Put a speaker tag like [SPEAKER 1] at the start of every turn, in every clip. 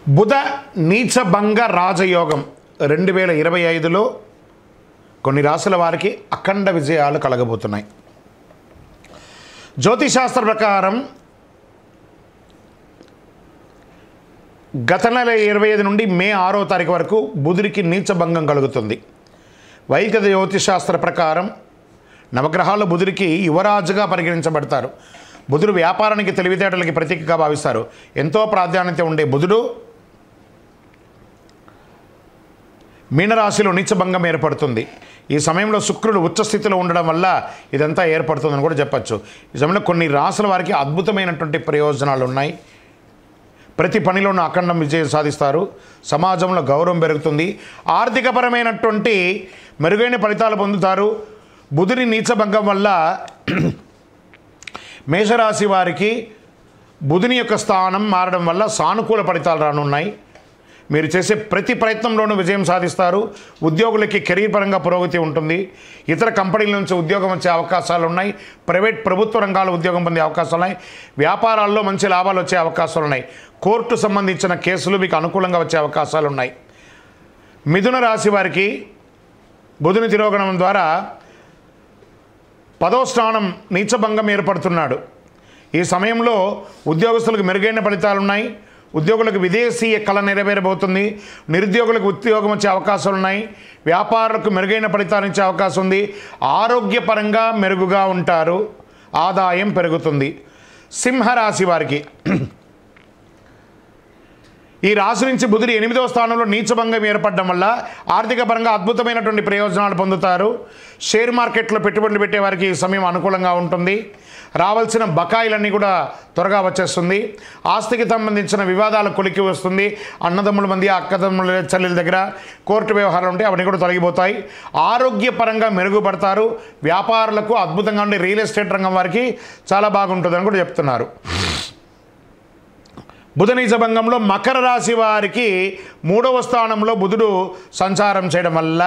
[SPEAKER 1] బుధ నీచభంగ రాజయోగం 2025లో కొన్ని రాశుల వారికి అఖండ విజయాలు కలగబోతున్నాయి. జ్యోతిశాస్త్ర ప్రకారం గత నెల 25 నుండి మే 6వ తారీఖు వరకు బుధుడికి నీచభంగం కలుగుతుంది. వైదిక జ్యోతిశాస్త్ర ప్రకారం నవగ్రహాలు బుధుడికి యువరాజుగా పరిగణించబడతారు. బుధుడు వ్యాపారానికి తెలివితేటలకి ప్రతీకగా భావిస్తారు. ఎంతో ప్రాధాన్యత ఉండే బుధుడు మీనరాశిలో నీచభంగం ఏర్పడుతుంది. ఈ సమయంలో శుక్రుడు ఉచ్చస్థితిలో ఉండడం వల్ల ఇదంతా ఏర్పడుతుందని కూడా చెప్పచ్చు. ఈ సమయంలో కొన్ని రాశుల వారికి అద్భుతమైనటువంటి ప్రయోజనాలు ఉన్నాయి. ప్రతి పనిలోనూ అఖండం విజయం సాధిస్తారు. సమాజంలో గౌరవం పెరుగుతుంది. ఆర్థికపరమైనటువంటి మెరుగైన ఫలితాలు పొందుతారు. బుధుని నీచభంగం వల్ల మేషరాశి వారికి బుధుని యొక్క స్థానం మారడం వల్ల సానుకూల ఫలితాలు రానున్నాయి. మీరు చేసే ప్రతి ప్రయత్నంలోనూ విజయం సాధిస్తారు. ఉద్యోగులకి కెరీర్ పరంగా పురోగతి ఉంటుంది. ఇతర కంపెనీల నుంచి ఉద్యోగం వచ్చే అవకాశాలు ఉన్నాయి. ప్రభుత్వ రంగాల ఉద్యోగం పొందే అవకాశాలు ఉన్నాయి. వ్యాపారాల్లో మంచి లాభాలు వచ్చే అవకాశాలు ఉన్నాయి. కోర్టు సంబంధించిన కేసులు మీకు అనుకూలంగా వచ్చే అవకాశాలు ఉన్నాయి. మిథున రాశి వారికి బుధుని తిరోగమనం ద్వారా 10వ స్థానం నీచభంగం ఏర్పడుతున్నాడు. ఈ సమయంలో ఉద్యోగస్తులకు మెరుగైన ఫలితాలు ఉన్నాయి. ఉద్యోగులకు విదేశీయ కళ నెరవేరబోతుంది. నిరుద్యోగులకు ఉద్యోగం వచ్చే అవకాశాలు ఉన్నాయి. వ్యాపారులకు మెరుగైన ఫలితాలు ఇచ్చే అవకాశం ఉంది. ఆరోగ్యపరంగా మెరుగుగా ఉంటారు. ఆదాయం పెరుగుతుంది. సింహరాశి వారికి ఈ రాశి నుంచి బుధుడు 8వ స్థానంలో నీచభంగం ఏర్పడడం వల్ల ఆర్థిక పరంగా అద్భుతమైనటువంటి ప్రయోజనాలు పొందుతారు. షేర్ మార్కెట్లో పెట్టుబడులు పెట్టే వారికి ఈ సమయం అనుకూలంగా ఉంటుంది. రావాల్సిన బకాయిలన్నీ కూడా త్వరగా వచ్చేస్తుంది. ఆస్తికి సంబంధించిన వివాదాల కొలికి వస్తుంది. అన్నదమ్ముల మంది అక్కదమ్ముల చెల్లెల దగ్గర కోర్టు వ్యవహారాలు ఉంటే అవన్నీ కూడా తొలగిపోతాయి. ఆరోగ్యపరంగా మెరుగుపడతారు. వ్యాపారులకు అద్భుతంగా ఉండే రియల్ ఎస్టేట్ రంగం వారికి చాలా బాగుంటుందని కూడా చెప్తున్నారు. బుధ నీచభంగంలో మకర రాశి వారికి 3వ స్థానంలో బుధుడు సంచారం చేయడం వల్ల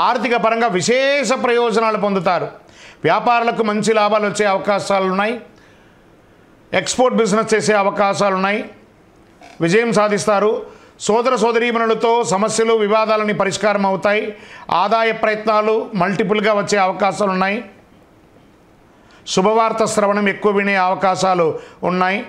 [SPEAKER 1] ఆర్థిక పరంగా విశేష ప్రయోజనాలు పొందుతారు. వ్యాపారులకు మంచి లాభాలు వచ్చే అవకాశాలు ఉన్నాయి. ఎక్స్పోర్ట్ బిజినెస్ చేసే అవకాశాలు ఉన్నాయి. విజయం సాధిస్తారు. సోదర సోదరీమణులతో సమస్యలు వివాదాలని పరిష్కారం అవుతాయి. ఆదాయ ప్రయత్నాలు మల్టిపుల్గా వచ్చే అవకాశాలు ఉన్నాయి. శుభవార్త శ్రవణం ఎక్కువ వినే అవకాశాలు ఉన్నాయి.